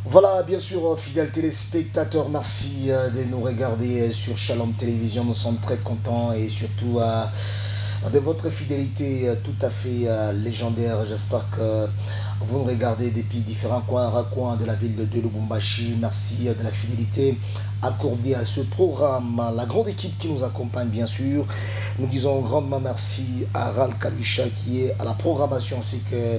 Voilà, bien sûr, fidèles téléspectateurs, merci de nous regarder sur Shalom Télévision. Nous sommes très contents et surtout de votre fidélité tout à fait légendaire. J'espère que vous nous regardez depuis différents recoins de la ville de Lubumbashi. Merci de la fidélité accordée à ce programme. La grande équipe qui nous accompagne, bien sûr. Nous disons grandement merci à Ral Kalisha qui est à la programmation ainsi que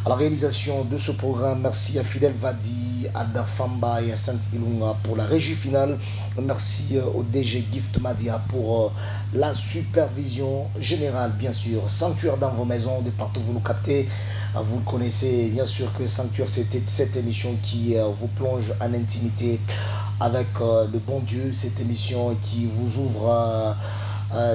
à la réalisation de ce programme. Merci à Fidel Vadi, à Dafamba et à Saint Ilunga pour la régie finale. Merci au DG Gift Madia pour la supervision générale, bien sûr. Sanctuaire dans vos maisons, de partout vous nous captez. Vous le connaissez, bien sûr que Sanctuaire, c'était cette émission qui vous plonge en intimité avec le bon Dieu. Cette émission qui vous ouvre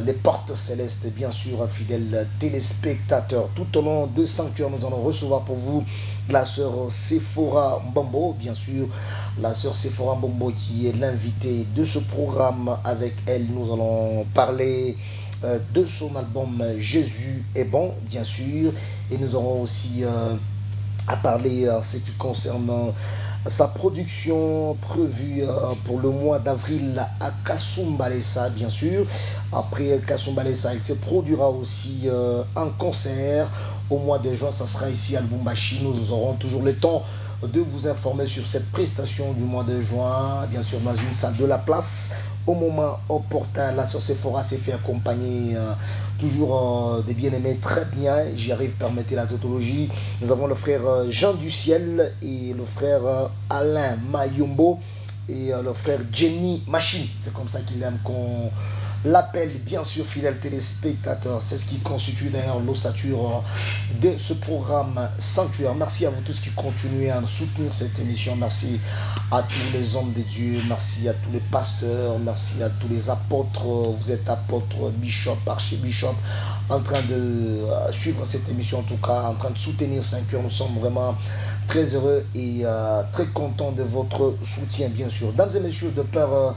les portes célestes, bien sûr, fidèles téléspectateurs. Tout au long de Sanctuaire, nous allons recevoir pour vous la sœur Sephora Mbombo, bien sûr, la sœur Sephora Mbombo qui est l'invitée de ce programme. Avec elle, nous allons parler de son album Jésus est bon, bien sûr, et nous aurons aussi à parler en ce qui concerne sa production prévue pour le mois d'avril à Kasumbalesa, bien sûr. Après Kasumbalesa, il se produira aussi un concert au mois de juin. Ça sera ici à Lubumbashi. Nous aurons toujours le temps de vous informer sur cette prestation du mois de juin, bien sûr, dans une salle de la place. Au moment opportun, la sœur Sephora s'est fait accompagner toujours des bien-aimés, très bien, j'y arrive, permettez la tautologie. Nous avons le frère Jean du Ciel et le frère Alain Mayumbo et le frère Jenny Machine, c'est comme ça qu'il aime qu'on l'appelle, bien sûr, fidèles téléspectateurs. C'est ce qui constitue d'ailleurs l'ossature de ce programme Sanctuaire. Merci à vous tous qui continuez à soutenir cette émission. Merci à tous les hommes de Dieu, merci à tous les pasteurs, merci à tous les apôtres. Vous êtes apôtres, bishop, archibishop, en train de suivre cette émission, en tout cas en train de soutenir Sanctuaire. Nous sommes vraiment très heureux et très contents de votre soutien, bien sûr. Dames et messieurs, de peur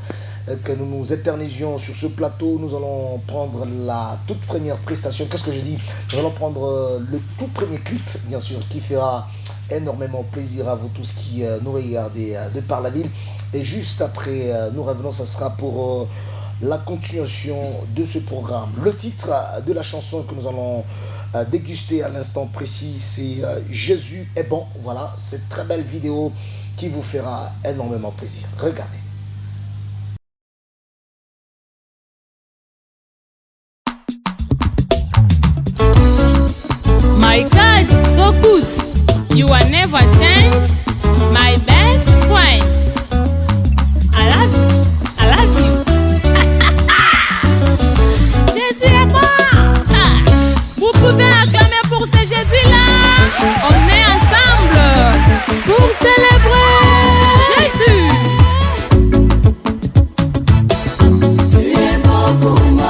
que nous nous éternisions sur ce plateau, nous allons prendre la toute première prestation. Qu'est-ce que je dis? Nous allons prendre le tout premier clip, bien sûr, qui fera énormément plaisir à vous tous qui nous regardez de par la ville. Et juste après, nous revenons, ça sera pour la continuation de ce programme. Le titre de la chanson que nous allons déguster à l'instant précis, c'est Jésus est bon. Voilà, cette très belle vidéo qui vous fera énormément plaisir. Regardez. My God, so good. You are never changed. My best friend. I love you. I love you. Jésus est bon. Vous pouvez acclamer pour ce Jésus-là. On est ensemble pour célébrer Jésus. Tu es bon pour moi.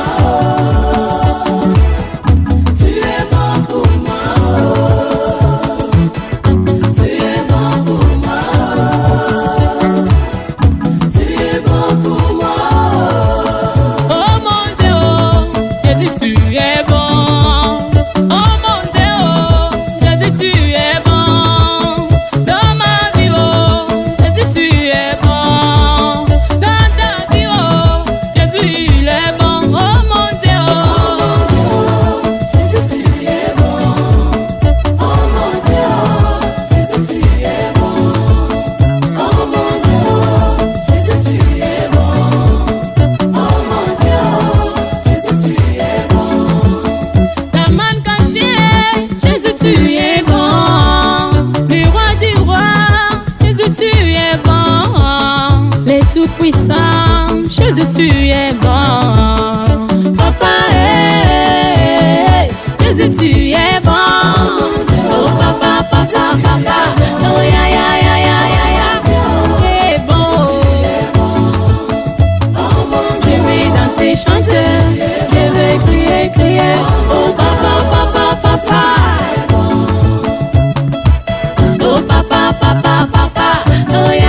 Jésus, tu es bon. Papa, Jésus, tu es bon. Oh, papa, papa, papa. Oh, ya, ya, ya, ya, ya, ya. Tu es bon. Je vais danser, chanter. Je vais crier, crier. Oh, papa, papa, papa. Oh, papa, papa, papa. Oh, ya.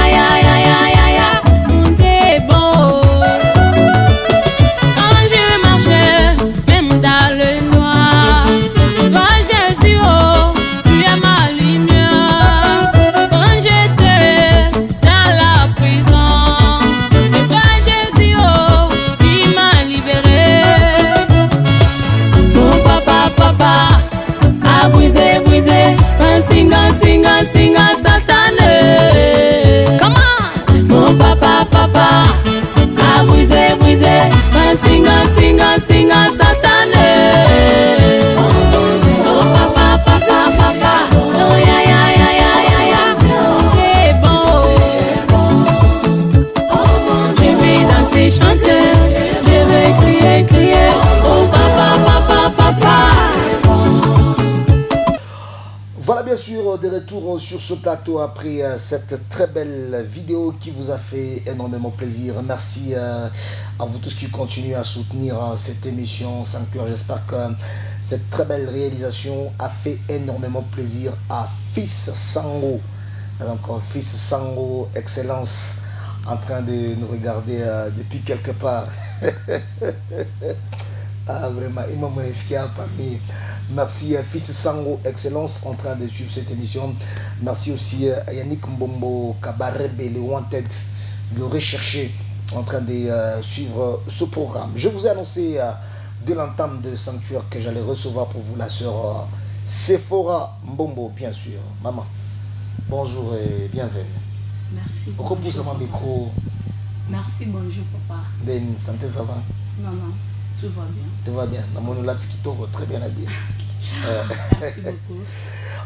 retour sur ce plateau après cette très belle vidéo qui vous a fait énormément plaisir. Merci à vous tous qui continuez à soutenir cette émission Sanctuaire. J'espère que cette très belle réalisation a fait énormément plaisir à Fils Sango. Donc Fils Sango, excellence, en train de nous regarder depuis quelque part. Ah, vraiment, il m'a magnifié parmi. Merci Fils Sango, excellence, en train de suivre cette émission. Merci aussi à Yannick Mbombo Kabarebe, le Wanted, le recherché, en train de suivre ce programme. Je vous ai annoncé dès l'entame de Sanctuaire que j'allais recevoir pour vous la sœur Sephora Mbombo, bien sûr. Maman, bonjour et bienvenue. Merci. Pourquoi vous avez un micro? Merci, bonjour papa. D'une santé, ça va? Non, non, tout va bien. Tout va bien. Dans mon latikito, très bien habillé. Merci beaucoup.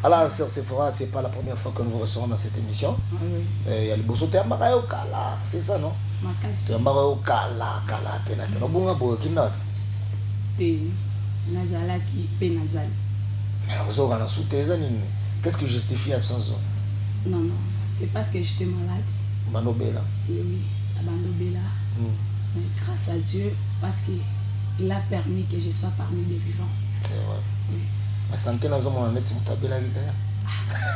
Alors, sœur Sephora, c'est pas la première fois que nous vous recevons dans cette émission. Oui. Il y a le bosso de Ambarayo Kala, c'est ça, non? Makasi. Ambarayo Kala, Kala, Pena. Non, bon, bon, qui n'a? Te Nazala qui Penazal. Mais vous avez sauté les années. Qu'est-ce qui justifie l'absence? Non, non, c'est parce que j'étais malade. Manobela. Oui, Abandobela. Mais grâce à Dieu, parce qu'il a permis que je sois parmi les vivants. C'est vrai. Oui. La santé, nous avons un petit mutabela.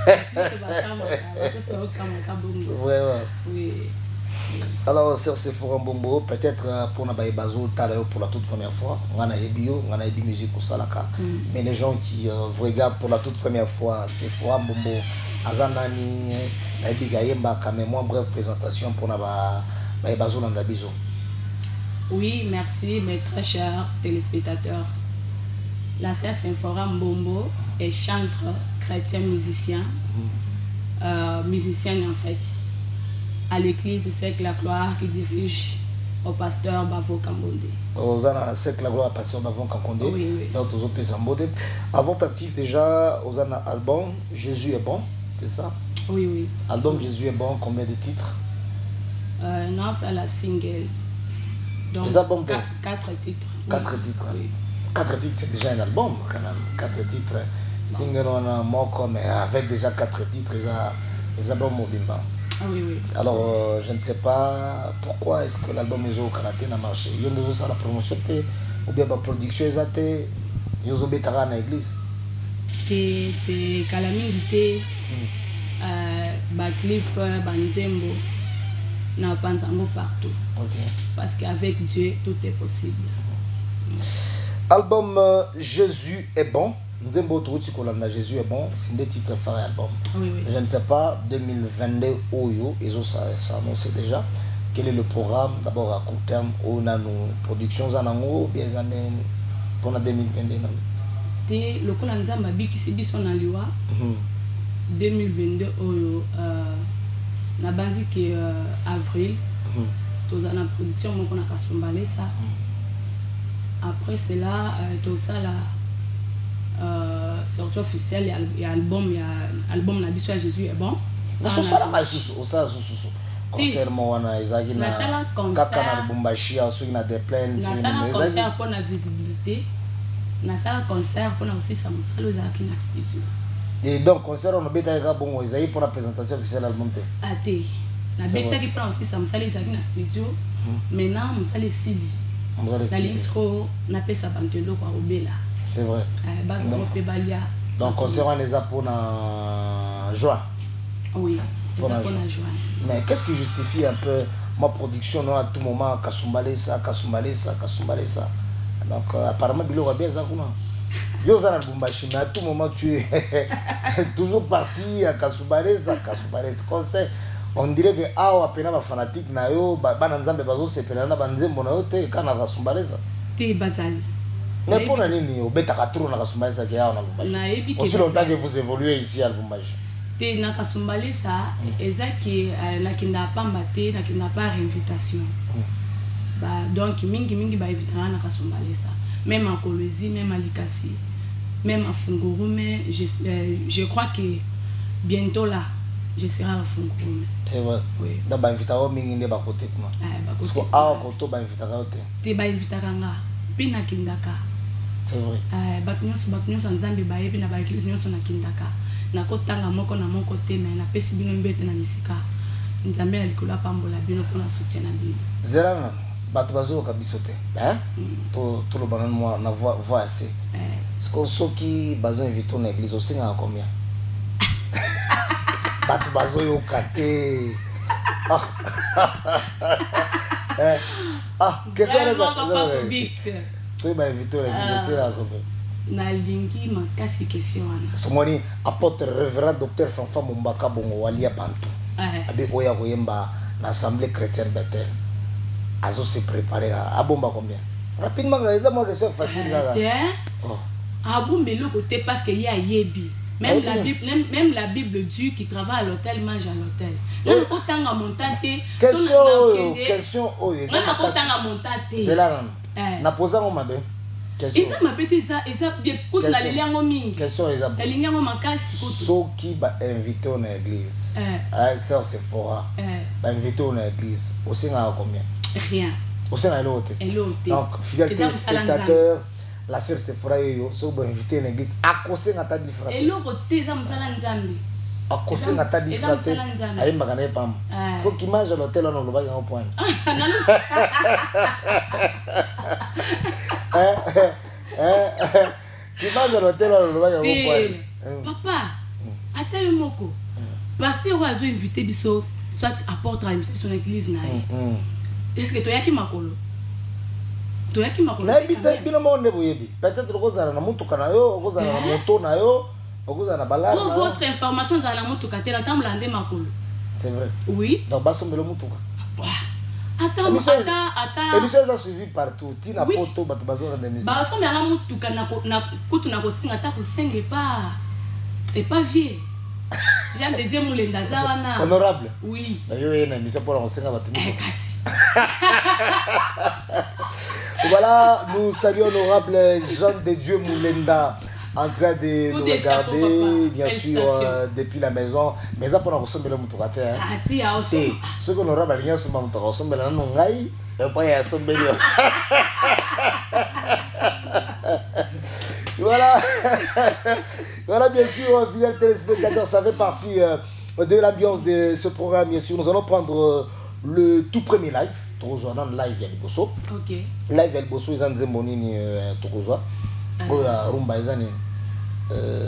C'est pas comme Ouais, ouais. Oui. Alors, sœur Sephora Mbombo, peut-être pour Nabaye Bazo, pour la toute première fois, on a bio, on a une musique au Salaka. Mais les gens qui vous regardent pour la toute première fois, Sephora Mbombo, Azanani, Naibigayemba, quand même, bref présentation pour Nabaye Bazo Nandabizo. Oui, merci mes très chers téléspectateurs. La sœur Sephora Mbombo est chantre, chrétien, musicien, musicienne en fait, à l'église Cercle la Gloire qui dirige au pasteur Bavo Kambonde. Vous avez Cercle la Gloire, pasteur Bavo Kambonde. Oui, oui. Donc, vous avez avant actif déjà, vous avez un album Jésus est bon, c'est ça? Oui, oui. Album Jésus est bon, combien de titres? Non, c'est la single. Donc, les albums 4 titres. 4 titres. Oui. 4 titres, c'est déjà un album quand même. 4 titres. Single, on a mort, mais avec déjà 4 titres, les albums Mobimba. Ah oui, oui. Alors, je ne sais pas pourquoi est-ce que l'album est au Canada n'a marché. Il y a la promotion, ou bien la production, il y a dans l'église. Te calamité, clip, bandembo, na panzango partout. Okay. Parce qu'avec Dieu, tout est possible. Album Jésus est bon. Nzembo Touti Kolanda Jésus est bon. C'est des titres phares album. Oui, oui. Je ne sais pas, 2022 Oyo, et ça annoncé déjà. Quel est le programme? D'abord à court terme, on a nos productions en ango, bien années pour la 2022. Le Kolanza Mabi qui s'est dit son aliwa 2022 Oyo, na base qui avril, tout dans la production, on a kasumbalé ça. Après cela, tout ça là. Sortie officielle, il y a album, la Bissoua Jésus est bon. concert pour la visibilité, concert pour aussi ça studio. Et donc concert on a bon pour la présentation officielle album na beta qui prend aussi ça studio. Maintenant on s'allait Sili na l'isco na pesa bantelo kwa obela. C'est vrai. Donc, concert on les a pour juin. Oui, pour juin. Mais qu'est-ce qui justifie un peu ma production non, à tout moment, Kasumbalé ça. Donc, apparemment, Bilo va bien ça. Yo, ça n'a pas mais à tout moment, tu es toujours parti à Kasumbalé ça. Concert. On dirait que ah, peine ma fanatique na yo, bananzambe bazo se pelana banzembo na yo te kana Kasumbalé ça. Te bazali. Mais pour la ligne, au bêta 4 on a Kasumbalé ça qui a on aussi longtemps que vous évoluez ici à Lubumbashi. Te na Kasumbalé ça, ezaki na kinda pamba te, na kinda pas invitation. Donc mingi ba invitera na Kasumbalé ça. Même à Kolwezi, même à Likasi, même à Fungurume, je crois que bientôt là je serai à Fungurume. C'est vrai. Oui. Da ba invitera mingi ne ba côté comment. Parce que a koto ba invitera te. Te ba invitera nga, pina kindaka. C'est vrai. Batnyos nzambe ba yebi na ba église nyonso na kindaka. nakotanga moko na moko te mais napesi bino mbeto na misika nzambe na likolo apambola bino mpona soutien na bino zelana bato bazoyoka biso te tolobana na voix assez siko soki bazoinvite na église osengaka combien bato bazoyoka te soki bainvite na église osengaka combien nalingi makasi question wana somoni apôtre révérend docteur Fanfa Mombaka bongo walia bantu abe oya koyemba na assemblée chrétienne Bethel azo se préparer abomba combien rapidement ça moi question facile là abomba le côté parce que y a yebi même la Bible dit qui travaille à l'hôtel mange à l'hôtel non ko tanga montate question oyo na ko tanga montate c'est là na posa ngo mabe Isa mapete ça bien contre la liango mingi. Question eza. La liango makasi koto. Soki ba invité na église. Ça c'est fort. Ba invité na église. Osinga combien? Rien. Osinga elote. Donc fidèle téléspectateur, la sœur Sephora yo so ba invité na église. Akosenga ta différence. Eloko te za msala nzambe. Akosenga ta différence. Ayemba kana pam. Soki mange à l'hôtel on lo ba yango point. Papa, attends moko. Pasteur a invité biso, soit apôtre a invité son église na. Est-ce que toyaki makolo? Toyaki makolo. Na bita bino monde boyebi. Peut-être kozala na mutuka na yo, kozala na moto na yo, kozala na balade. Pour votre information za na mutuka te la tamla ndé makolo. C'est vrai. Oui. Donc basombelo mutuka. Attends. Et nous sommes suivis partout. Tina poto bato bazora de musique. Ba so me nga mutuka na kutu na kosinga ta kosenge pas. Et pas vieux. Jean de Dieu Moulenda zawana. Honorable. Oui. Na yo na mission pour kosinga bato. Kasi. Voilà, nous saluons honorable Jean de Dieu Moulenda en train de nous regarder, bien sûr, depuis la maison. Mais ça, pour nous ressembler à Moutoukaté. Ce qu'on aura bien sur Moutoukaté, ressembler à Nongaï, et puis à son bélier. Voilà. Voilà, bien sûr, fidèles téléspectateurs, ça fait partie de l'ambiance de ce programme, bien sûr. Nous allons prendre le tout premier live. Tokozwa dans live ya liboso. OK. Live ya liboso ils ont nzembonini tokozwa. Oya rumba ezani.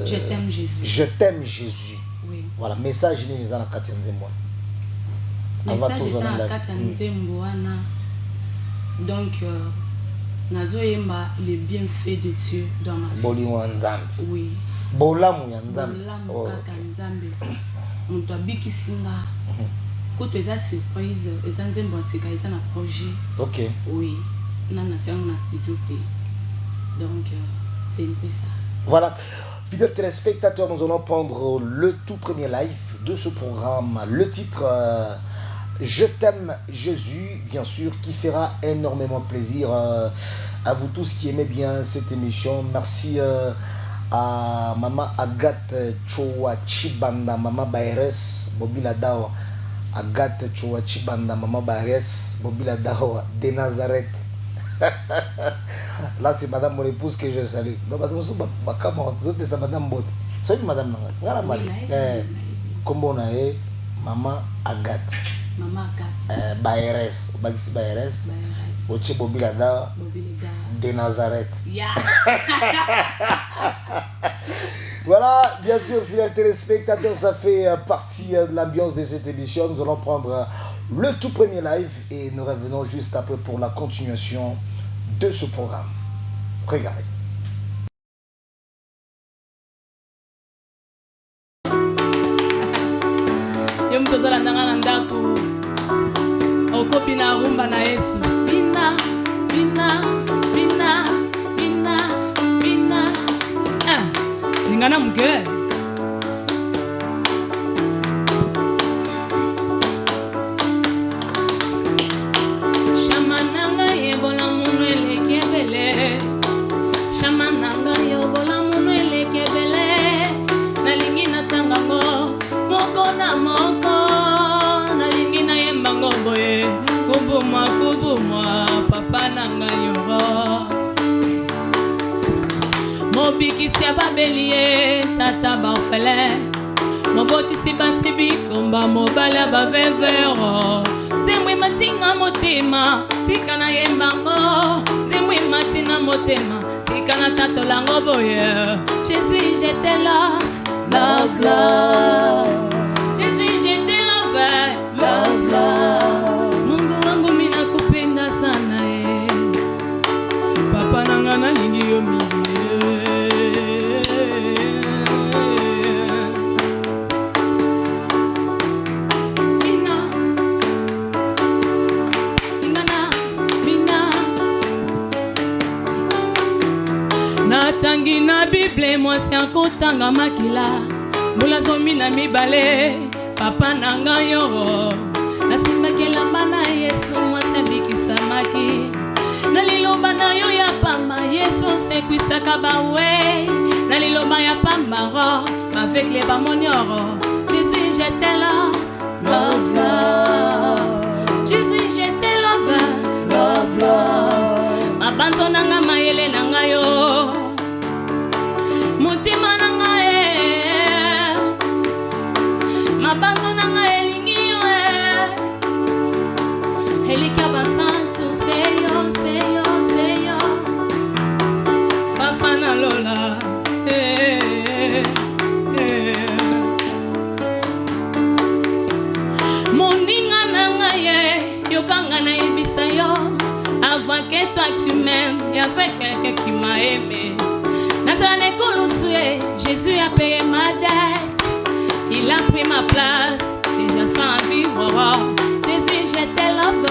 Je t'aime Jésus. Je t'aime Jésus. Oui. Voilà, message ni ezana kati nzembo. Message ezana kati nzembo wana. Donc nazoyemba les bienfaits de Dieu dans ma vie. Bolingo nzambe. Oui. Bolamu ya nzambe. Bolamu kaka nzambe. Muntu abikisinga. Quand tu as surprise, ils ont un projet. Ok. Oui. On a un studio. Donc, c'est un peu ça. Voilà. Fidèles téléspectateurs, nous allons prendre le tout premier live de ce programme. Le titre, Je t'aime Jésus, bien sûr, qui fera énormément plaisir à vous tous qui aimez bien cette émission. Merci à Maman Agathe Chowa Chibanda, Maman Baires, Bobila Dawa. Agathe Chowa Chibanda, Maman Baires, Bobila Dawa, de Nazareth. Là, c'est Madame mon épouse que je salue. C'est Madame Bot. C'est Madame Nangat. Comment on a Maman Agathe. Maman Agathe. Baires. Bagisi Baires. Oche Bobila Dawa. De Nazareth. Yeah. Voilà, bien sûr, fidèles téléspectateurs, ça fait partie de l'ambiance de cette émission. Nous allons prendre le tout premier live et nous revenons juste après pour la continuation de ce programme. Regardez. Yo mtozola ndanga na ndako okopi na rumba na Yesu bina bina bina bina bina ningana mke shamananga yebola munu elekebele shamananga yebola munu elekebele nalingi natangango moko na moko nalingi na yembango boye kubumwa papa nanga yoro mobikisi ya babeli ye tata baofele Moboti si basibi komba mobala bavevero. Zemwe matinga motema tika na yembango. Zemwe matina motema tika na tato lango boye. Jésus je te love, love, love. Jésus je te love, love, love. Mungu wangu mina kupenda sana Papa nanga na lingi yo mingi Natangi na Bible mwasi akotanga makila Mbula zomi na mibale Papa nanga yoro Nasimbaki elamba na Yesu mwasi abikisa maki Naliloba na yo ya pamba Yesu sekwisaka bawe Naliloba ya pamba ro Avec les bamonioro Jésus je te love, love, love. Jésus je te love, love, love. Mabanzo nanga mayele nanga yo Mutima nanga Mabanzo nanga elingi yo Elika basantu seyo, seyo, seyo Papa na lola Moninga nanga Yokanga na ibisa yo Avant que toi tu m'aimes Y'a fait quelqu'un qui m'a aimé Nazane Kolousoué, Jésus a payé ma dette. Il a pris ma place, et je suis en vivre. Jésus, je te love.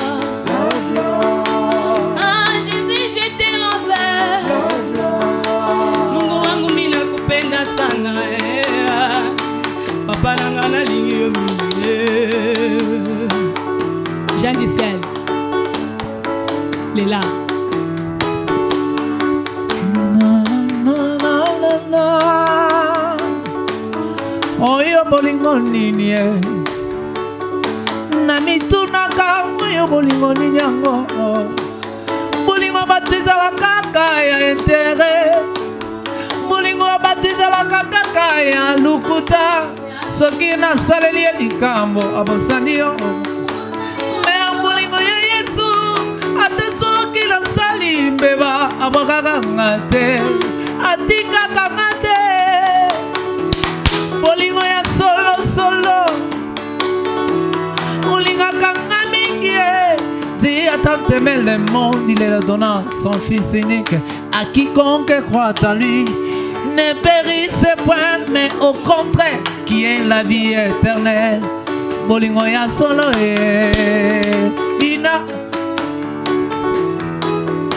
Ah, Jésus, je te love. Mungu wangu mina kupenda sana. Papa nanga na lingi yo mingi. Jean du ciel. Léla. Oyo bolingo nini na mitunaka oyo bolingo nini yango bolingo batizala kaka ya intere bolingo batizala kaka ya lukuta soki nasaleli ye likambo abosani yo me bolingo ya Yesu ate soki nasali mbeba abokaka nga te atikaka nga te bolingo ya solo solo Molinga kanga mingi Dieu a tant aimé le monde il leur donna son fils unique à quiconque croit en lui ne périsse point mais au contraire qui est la vie éternelle bolingo ya solo Dina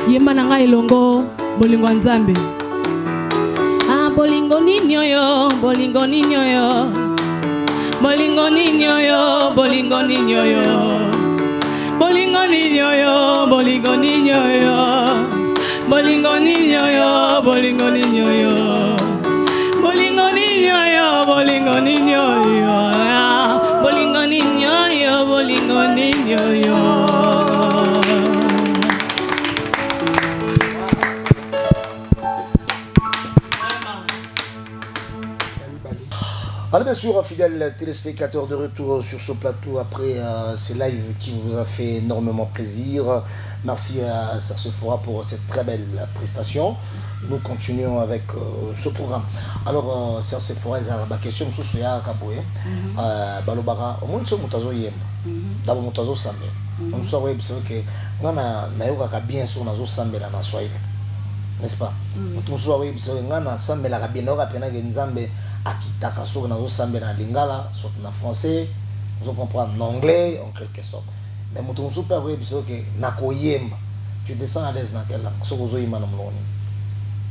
Yemba nanga elongo bolingo nzambe bolingo nini oyo, bolingo nini oyo, bolingo nini oyo, bolingo nini oyo, bolingo nini oyo, bolingo nini oyo, bolingo nini oyo, bolingo nini oyo, bolingo nini oyo, bolingo nini oyo, bolingo nini oyo, bolingo nini oyo. Alors bien sûr, fidèles téléspectateurs, de retour sur ce plateau après ce live qui vous a fait énormément plaisir. Merci à Sephora pour cette très belle prestation. Merci. Nous continuons avec ce programme. Alors, Sephora, la question que je suis balobara au moins mutazo yemba. D'abord mutazo sambe. On soit ouais parce que ngana nayoka ka bien sur nazo sambe la na Swahili. N'est-ce pas? On soit ouais parce que ngana sambe la ka bien nayoka pena nzambe akitaka so nazo sambe na lingala soit na français, on comprend en anglais en quelque sorte. Mais mon super vrai parce que nakoyemba. Tu descends à l'aise dans quelle langue? So gozo yima na mloni.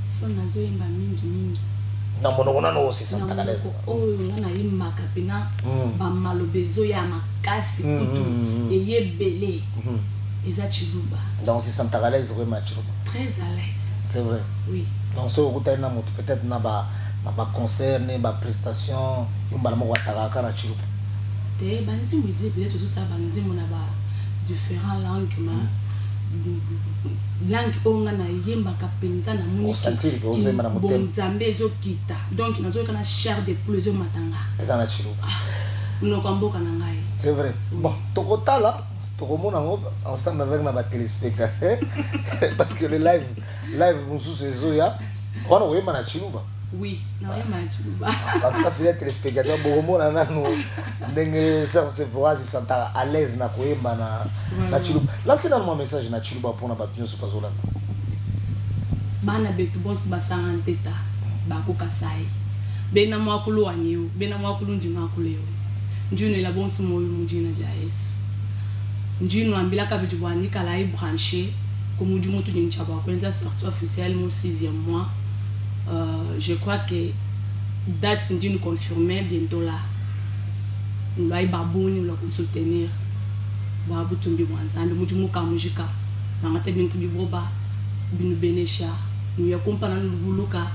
So nazo yemba mingi. Na monona no c'est ça ta l'aise. Oh ngana yimba kapina ba malobezo ya makasi kutu eyebele. Eza chiluba. Donc c'est ça ta l'aise vraiment chiluba. Très à l'aise. C'est vrai. Oui. Donc so goto na moto peut-être na ba concert ne ba prestation yimba mo wataka na chiluba. Te banzi muzi bile tout ça banzi mona ba différentes langues ma langue onga na yembaka penza na moni bon nzambe ezokita donc nazoyoka na chair de poule ezomatanga eza na chiluba monoko ya mboka na ngai. C'est vrai. Bon, tokotala tokomona ngo ensemble avec na téléspectateurs parce que le live mosusu ezoya wana oyemba na chiluba. Oui, naoyemba na chiluba. Kaka fidèle téléspectateur bokomona nanu ndenge se fera si santa à l'aise na koyemba na chiluba. Lancez dans un message na chiluba mpona bato nyonso bazolanda. Bana betu bosi basanga nteta bakoka sai. Bena mwakulu wanyo, bena mwakulu ndinga kuleo. Njino ela bonso moyo mujina dia Yesu. Njino ambila kabitu bwani kala i branché comme du moto ni chaba kwenza sortie officielle mon 6e mois. Je crois que date njino confirmé bientôt là. Nous ai baboni nous soutenir. Ba butumbi mwanzambe muju muka mujika. Mangate bintu biboba binu benesha. Nous ya kompana nubuluka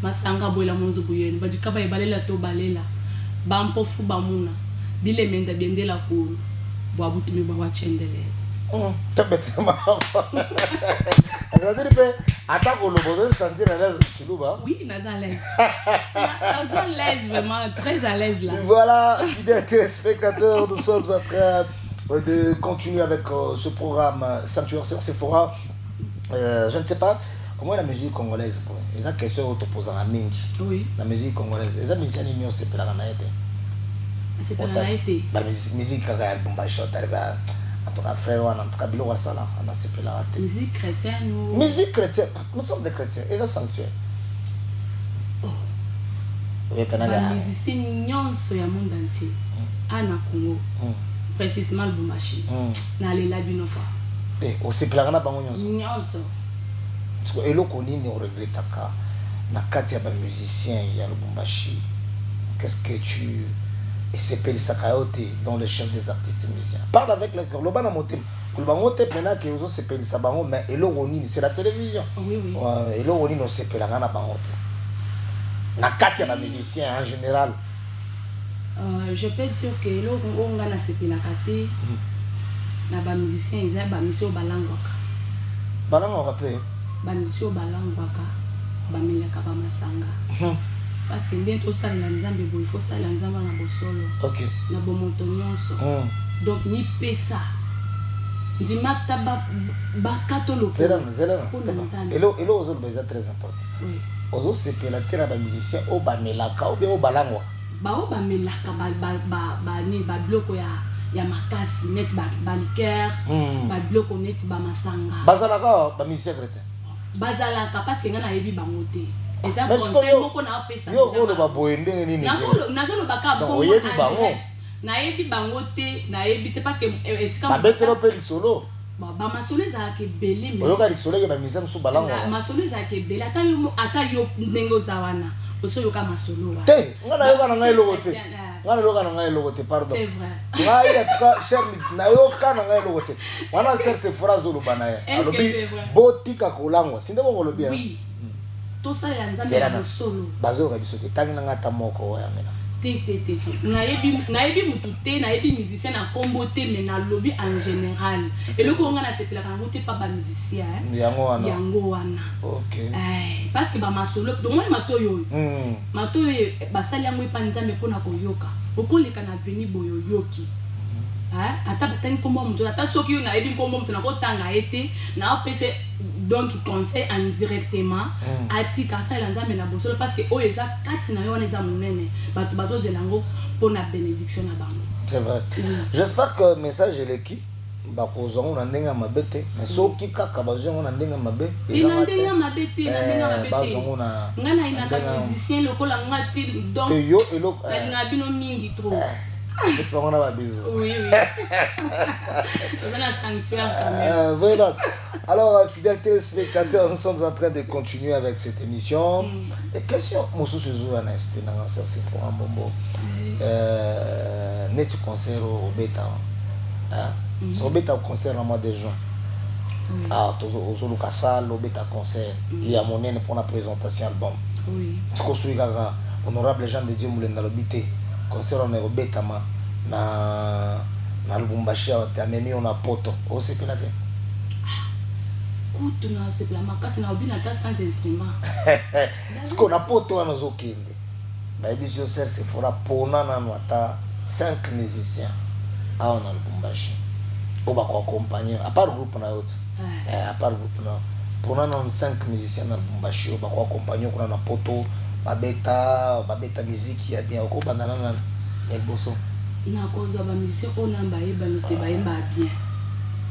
masanga bola monzo buyeni badika ba ibalela to balela. Bampofu bamuna bile menda biendela ko bwa butumi bwa chendele tabetema c'est-à-dire que attaque le bonheur sentir à l'aise chiluba. Oui, naza à l'aise. Naza à l'aise vraiment très à l'aise là. Voilà, fidèles téléspectateurs, nous sommes en train de continuer avec ce programme Sanctuaire Sephora. Je ne sais pas comment la musique congolaise quoi. Eza question autoposant à mingi. Oui. La musique congolaise, eza musicien nyo sepela na été. C'est pas la été. La musique kaka bomba shot arriba en tout cas frère en tout cas bilo wasala on a sepela. Musique chrétienne ou musique chrétienne. Nous sommes des chrétiens. Eza sanctuaire. Oh. Oui, la musicien nyonso ya monde entier. Ana Congo. Précisément le Bumbashi. Na lela binofa. Eh, au sepela na bango nyonso. Nyonso. Parce que eloko nini on regrette ka na kati ya ba musicien ya Lubumbashi. Qu'est-ce que tu SPL Sakayote dans le chef des artistes musiciens. Parle avec le cœur. Le ban motem. Le ban motem maintenant que vous SPL Sabango mais eloko nini c'est la télévision. Oui oui. Eloko nini on SPL na bangote. Na kati ya ba musicien en général. Je peux dire que eloko onga na SPL kate na ba musicien ils ba mission balangwaka. Balangwaka pe. Ba mission balangwaka ba meleka ba masanga. Parce que dès que ça la nzambe bo il faut ça la nzamba na bosolo. OK. Na bo montonyonso. Donc ni pesa. Ndimata ba katolo. Zela. Elo ozo beza très important. Oui. Ozo sepela tera ba musicien o ba melaka o be o balangwa. Ba o ba melaka ba ni ba bloko ya makasi net ba liqueur, ba bloko net ba masanga. Bazalaka ba musicien chrétien. Bazalaka parce que ngana yebi bangote. Et ça conseil beaucoup na pesa. Yo o ba boende nini. Nazolo baka bongo. Oyebi bango. Na yebi bangote, na yebi te parce que esika ba betelo pe lisolo. Ba masolo za ke belé mais. Oyoka lisolo ya ba musicien so balangwa. Masolo za ke belé ata yo ndengo za wana. Oso yoka masolo wa. Te, ngana yoka na ngai logote. Ngana yoka na ngai logote pardon. C'est vrai. Ngai atuka cher mis na yoka na ngai logote. Wana ser se phrase lo banaye. Alobi botika kolangwa. Sinde bongo lobi. Oui. Tout ça ya nzambe solo. Bazo ka biso ke tangi na ngata moko ya mena. Te. Na yebi mutu te, na yebi musicien na kombo te mais na lobby en général. Et le ko ngana sepela kana ngote pa ba musicien. Yango wana. OK. Parce que ba masolo donc moi matoyo. Matoyo basali yango epa nzambe pona koyoka. Okoleka na veni boyo yoki. Ata batani kombo mutu ata soki yo na yebi kombo mutu na ko tanga ete na opese donc conseil indirectement atika ça la nzambe na bosolo parce que o eza kati na yo wana eza monene bato bazo zelango pona bénédiction na bango. C'est vrai. J'espère que message eleki bakozongo na ndenga mabete mais soki kaka bazongo na ndenga mabe ina ndenga mabete na ndenga mabete bazongo na ngana ina ka musicien lokola ngati donc yo eloko na bino mingi trop. J'espère qu'on a pas besoin. Oui. C'est un sanctuaire quand même. Voilà. Alors, fidèles téléspectateurs, nous sommes en train de continuer avec cette émission. Et question, Moussou Suzou Aneste, c'est pour un bonbon. Net concert au bêta. Au bêta au concert en mois de juin. Ah, au Lucasal, au bêta concert. Il y a mon pour la présentation album. Oui. Ce qu'on suit, honorable Jean de Dieu Moulin dans l'obité. Concert on est au Betama na Lubumbashi amemi on a poto au sepelate kutu na sepela makasi na obina ta sans instrument. Ce qu'on a poto na zokende. Ba biso ser se fora pona na ata 5 musiciens. Ah on a le Lubumbashi. On va accompagner à part groupe na yote. À part groupe na pona na 5 musiciens na Lubumbashi on va accompagner kuna na poto babeta musique ya bien ko bandana na boso. Na kozo ba musicien on na ba yeba nite ba yemba bien.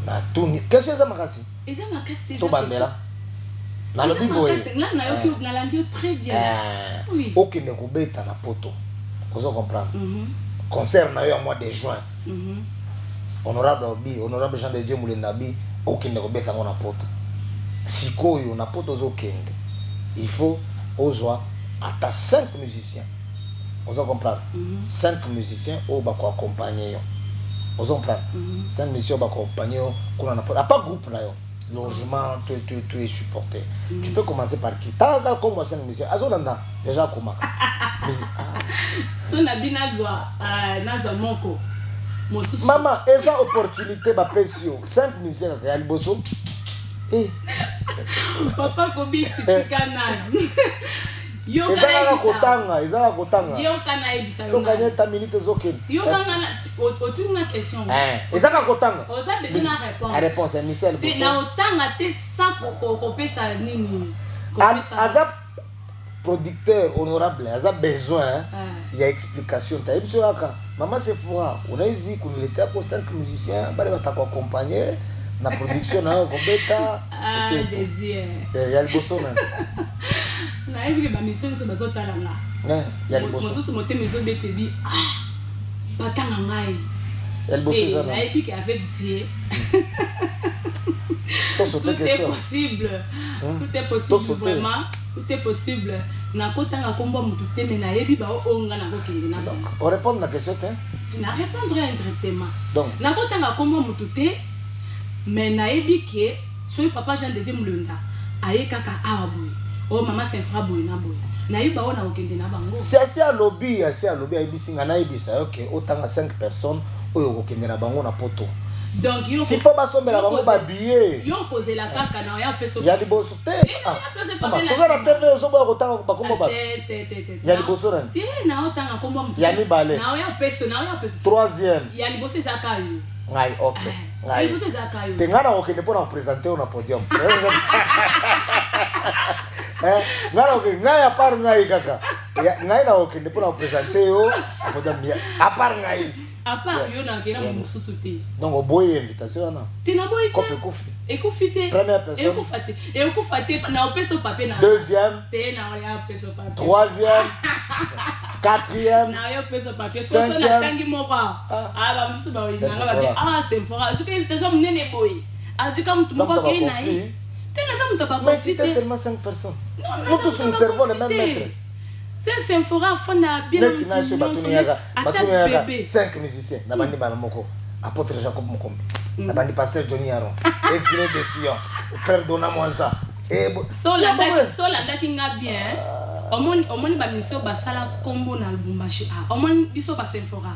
Na tuni qu'est-ce que ça makasi? Eza makasi to bandela. Na le bibo e. Là na yo ki na landio très bien. Oui. OK ne ko beta na poto. Kozo comprendre. Concert na yo en mois de juin. Honorable Jean de Dieu Moulendabi OK ne ko beta na poto. Sikoyo na poto zo kende. Il faut ozwa ata 5 musiciens. Vous comprenez? 5 musiciens au bako accompagner. Vous comprenez? 5 musiciens bako accompagner qu'on a pas groupe là yo. Logement tu es supporté. Tu peux commencer par qui? T'as comme 5 musiciens. Azolanda déjà comment? So na binazwa nazwa moko. Maman, eza opportunité ba pesio. 5 musiciens ya liboso. Papa kobi sitika nani. Yo kana kotanga. Yo kana ebisa. To gagner ta minute zokeni. Si yo kana otunga question. Ezaka kotanga. Oza besoin na réponse. La réponse est Michel. Te na otanga te sans ko pesa nini. Azap producteur honorable, azap besoin il y a explication. Ta ebso aka. Maman c'est fort. On a ici qu'on était pour 5 musiciens, bale ba t'accompagner. Na production na kobeta Jésus ya liboso na na ebi ba mission so bazotala nga ya liboso mosusu motema ezobete bi batanga ngai ya liboso za na ebi avec Dieu tout est possible tout est possible vraiment tout est possible na kotanga kombo mutu teme na ebi ba onga na kokende na bango on répond la question tu n'as répondre indirectement donc na kotanga kombo mutu te. Mais naebi ke soy papa Jean de Dieu Mulonda aye kaka awa boy o mama c'est frère boy na boy nayiba ona okende na bango c'est assez à lobby ayebi singa naibisa OK otanga 5 personnes oyo okende na bango na poto donc yo si faut basombela bango ba billet yo kozela kaka na ya peso ya liboso te toza na TV ozoboya kotanga bakombo ba ya liboso na te na otanga kombo mutu ya mibale na ya peso 3e ya liboso ezaka yo ngai OK ngai tengana okende pona présenter na podium ngana okende ngai a part ngai kaka ngai na okende pona présenter yo podium a part ngai a part yo na kena mususu te donc oboye invitation na te na boye ekufi te première personne ekufa te na opeso papier na deuxième te na ya peso papier troisième quatrième na yo peso papier so na tangi moko ba mususu ba oyinanga ba bien c'est fort ce que invitation munene boye azuka mutu moko ke na ye te na za mutu ba profiter mais si seulement 5 personnes nous tous nous servons le même maître. C'est Symphora Fonda bien. Netina sur Batuniaga 5 musiciens na bandi bana moko apôtre Jacob Mukombe na bandi pasteur Johnny Aron exilé de Sion frère Dona Mwanza et so la daki nga bien omoni ba mission basala kombo na Lubumbashi omoni biso ba Symphora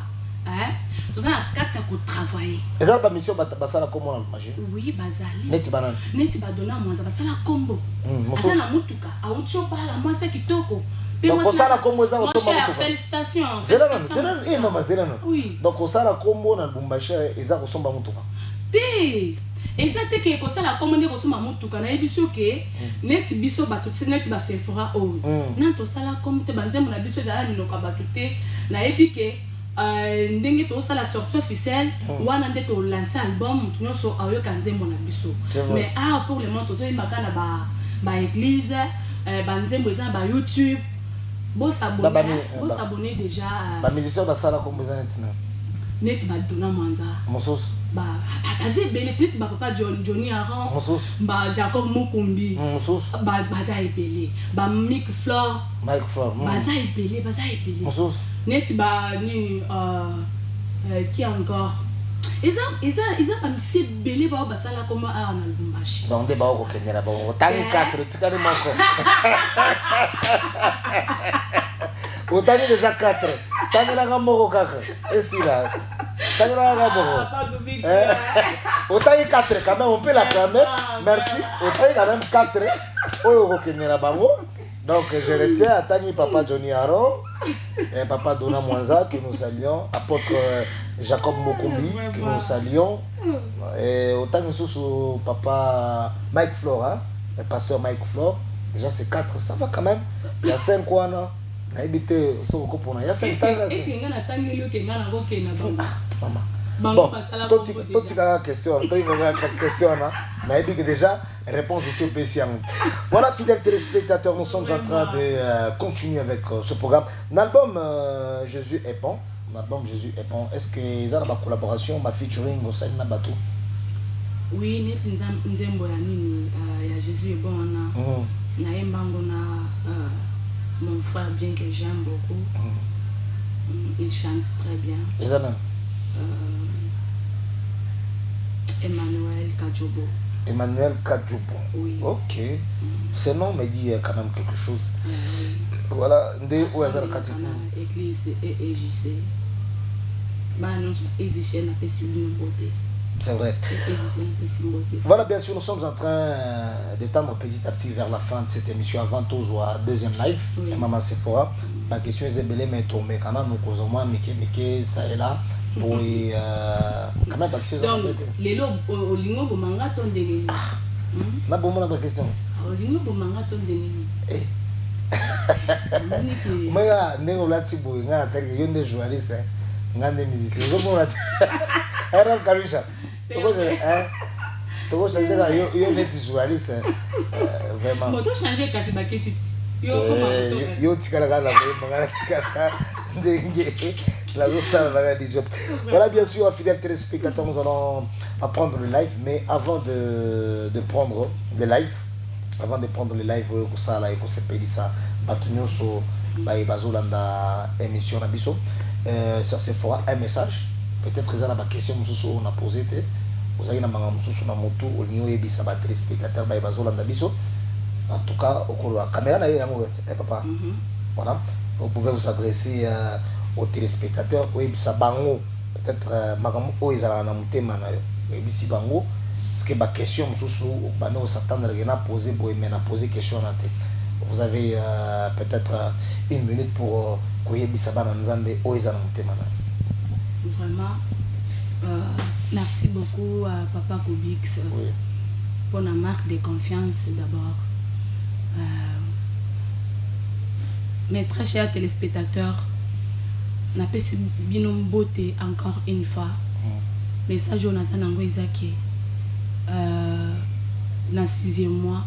nous avons 4 ans pour travailler. Et ça, la mission basala kombo na Lubumbashi. Oui, bazali. Neti badona mwanza basala kombo. Basala mutuka aucho pala mwasa kitoko. Donc on sala kombo za osoma mutuka. Félicitations. Oui. Donc on sala kombo na Lubumbashi eza kosomba mutuka. Te. Eza te ke kosala kombo nde kosoma mutuka na ebiso ke neti biso bato neti ba Symphora o. Na to sala kombo te banzemo na biso ezala ninoka bato te na ebike ndenge to sala sortie officielle wana nde to lancer album nyonso ayoka nzembo na biso mais pour le moment to imaka na ba église ba nzembo eza ba YouTube bo s'abonner déjà ba musicien ba sala kombo za net ba dona mwanza mosos ba bazé belé net ba papa Johnny Aron ba Jacob Mukumbi ba baza ebelé ba Mike Flore baza ebelé mosos net ba ni qui encore ils ont amisi belé ba basala comme à na Lubumbashi donc de ba ko kenera ba ko tangi 4 tikari moko o tangi déjà 4 tangi na moko kaka et si là Autant y 4 quand même, on peut la cramer. Merci. Autant y quand même 4. Donc je retiens à Tani Papa Johnny Aaron et Papa Dona Mwanza que nous saluons, apôtre Jacob Mokumbi que nous saluons, et autant que sous Papa Mike Flore, hein, le pasteur Mike Flore. Déjà c'est 4, ça va quand même. Il y a 5 quoi non? Il y a 5 stars. Est-ce qu'il y a un tanguelo qui est là maman. Bon, toute question, déjà, réponse aussi au PC. Voilà, fidèles téléspectateurs, nous sommes en train de continuer avec ce programme. L'album Jésus est bon. L'album Jésus est bon. Est-ce que y a une collaboration, ma featuring au sein de Nabato? Oui, il y a Jésus est bon. Mon frère, bien que j'aime beaucoup, il chante très bien. Emmanuel Kadjobo. Emmanuel Kadjobo. Oui. Ok. Ce nom me dit quand même quelque chose. Voilà. Église et EJC. C'est vrai. Voilà, bien sûr, nous sommes en train de tendre petit à petit vers la fin de cette émission avant Tozoa, deuxième live. Oui. Maman Sephora. Ma question est belée, mais tombée. Quand même, nous causons moins, mais ça est là. Oui, quand même, donc, les lobes au lingo pour manga ton de na bon la question. Au lingo pour manga ton de mais ne on l'a tibo nga ta que yonde journaliste nga ne musicien je mon la era karisha to changer là yo ne journaliste vraiment moto changer kasi baketi yo tikala la manga tikala voilà, bien sûr, fidèles téléspectateurs, nous allons apprendre le live, mais avant de prendre le live, ça là, qu'on s'appelle ça, Batunyoso, Bazolanda émission Nabiso, ça c'est fera un message. Peut-être que la question on a posé, vous avez une moto, au niveau des téléspectateurs, Bazolanda Biso. En tout cas, au cours de la caméra, papa. Voilà, vous pouvez vous adresser aux téléspectateurs, peut-être parce que ma question question vous avez peut-être une minute pour vraiment merci beaucoup à Papa Kubix pour la marque de confiance d'abord. Mes très chers téléspectateurs, n'a pas si bien beauté encore une fois. Message au Nasa Nango Izaki. Dans 6e mois,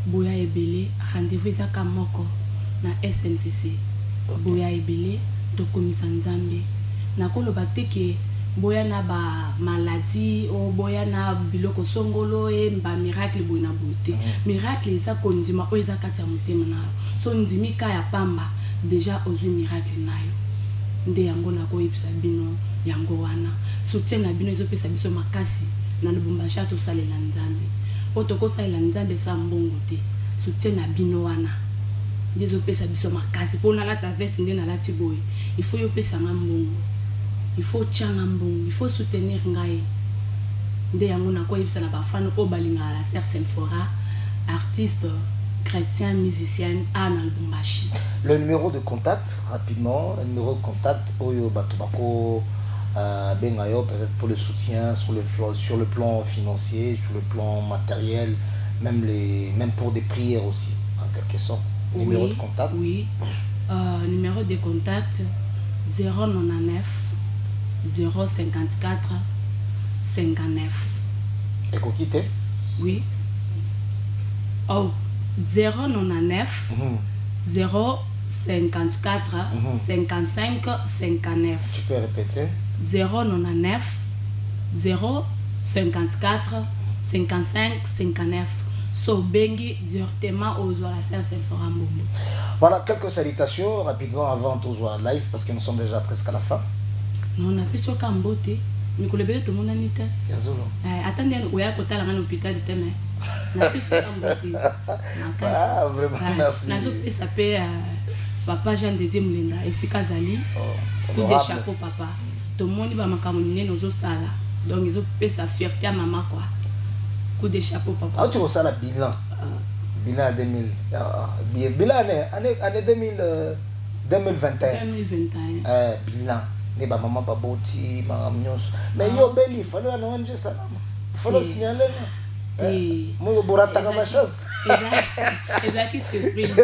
Boya Ebele, rendez-vous Izaka Moko, na SNCC. Boya Ebele, Tokomisa Nzambe. Na kolobate ke Boya na ba maladie, o Boya na biloko songolo, e ba miracle boya na beauté. Miracle Isa kondima, o Izaka Tiamutema na. So ndimi kaya pamba, déjà ozu miracle nayo. Nde yango na koyebisa bino yango wana soutien na bino ezopesa biso makasi na lubumbashi to salela nzambe otoko salela nzambe sa mbongo te soutien na bino wana ndezopesa biso makasi pona la ta veste nde na lati boy il faut yopesa mbongo il faut tchanga mbongo il faut soutenir ngai nde yango na koyebisa na bafano o balinga la Sœur Sephora artiste chrétien, musicien à Lubumbashi. Le numéro de contact, rapidement, le numéro de contact, Oyo Batobako Bengayo, peut-être pour le soutien sur le plan financier, sur le plan matériel, même pour des prières aussi, en quelque sorte. Numéro de contact. Oui, numéro de contact 099 054 59. Et qu'on quitte? Oui. Oh. 099 054 55 59. Tu peux répéter? 099 054 55 59. So bengi directement aux la Sœur Sephora Mbombo. Voilà quelques salutations rapidement avant Tozoa live parce que nous sommes déjà presque à la fin. Non, on a fait sur Kambote. Mais que le bébé tout le monde a nité. Attendez, on a côté à l'hôpital de Témé. Ah, vraiment, merci. Ça peut Papa Jean de Dieu Moulinda et Sikazali. Tout des chapeaux, papa. tomoni bamakambo minene ozosala donc ezopesa fierté ya mama quoi coup de chapeau papa. Ah tu vois ça la bilan. Bilan 2000 bilan année 2021. 2021. Bilan ne ba maman ba boti ma nyonso. Mais yo beli falo na wanje sana. Falo signaler. Moi borata kama chance. Exact surprise.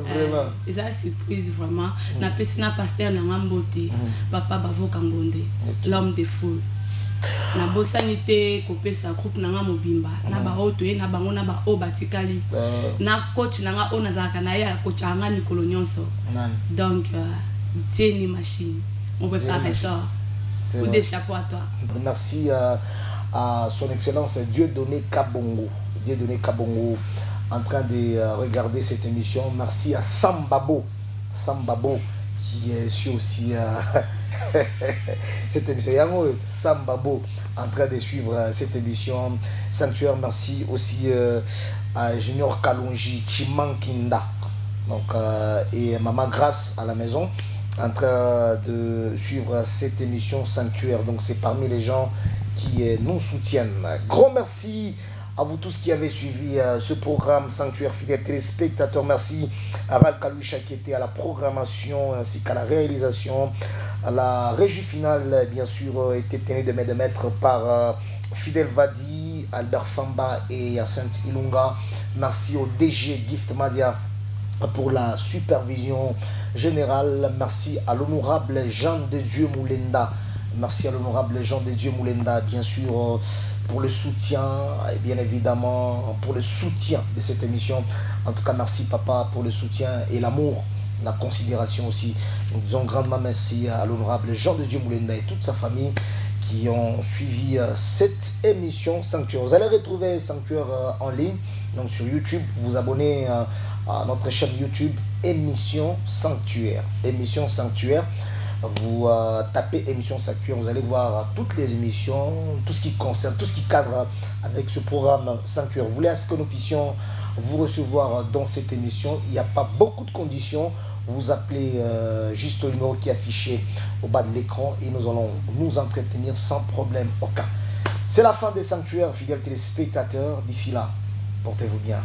Vraiment. Exact surprise vraiment. Na pesina pasteur na ngambote. Papa Bavoka Ngonde. L'homme des foules. Na bosanité kopesa groupe nanga mobimba na ba oto ye na bango na ba o batikali na coach nanga ona zaka na ya coach anga Nicolo Nyonso donc tieni machine on peut pas ça coup de chapeau à toi. Merci à son excellence Dieudonné Kabongo en train de regarder cette émission. Merci à Sambabo qui est sur aussi cette émission. Sambabo en train de suivre cette émission Sanctuaire. Merci aussi à Junior Kalonji Chimankinda donc et Maman Grâce à la maison en train de suivre cette émission Sanctuaire. Donc c'est parmi les gens qui nous soutiennent. Grand merci à vous tous qui avez suivi ce programme Sanctuaire, fidèles téléspectateurs. Merci à Ral Kaloucha qui était à la programmation ainsi qu'à la réalisation. La régie finale, bien sûr, était tenue de maître par Fidel Vadi, Albert Famba et Yacinthe Ilunga. Merci au DG Gift Madia pour la supervision générale. Merci à l'honorable Jean de Dieu Moulenda. Merci à l'honorable Jean de Dieu Moulenda, bien sûr, pour le soutien, et bien évidemment pour le soutien de cette émission. En tout cas, merci papa pour le soutien et l'amour, la considération aussi. Nous disons grandement merci à l'honorable Jean de Dieu Moulenda et toute sa famille qui ont suivi cette émission Sanctuaire. Vous allez retrouver Sanctuaire en ligne, donc sur YouTube. Vous vous abonnez à notre chaîne YouTube Émission Sanctuaire. Émission Sanctuaire. Vous tapez émission Sanctuaire, vous allez voir toutes les émissions, tout ce qui concerne, tout ce qui cadre avec ce programme Sanctuaire. Vous voulez à ce que nous puissions vous recevoir dans cette émission, il n'y a pas beaucoup de conditions. Vous appelez juste le numéro qui est affiché au bas de l'écran et nous allons nous entretenir sans problème aucun. C'est la fin des Sanctuaires, fidèles téléspectateurs. D'ici là, portez-vous bien.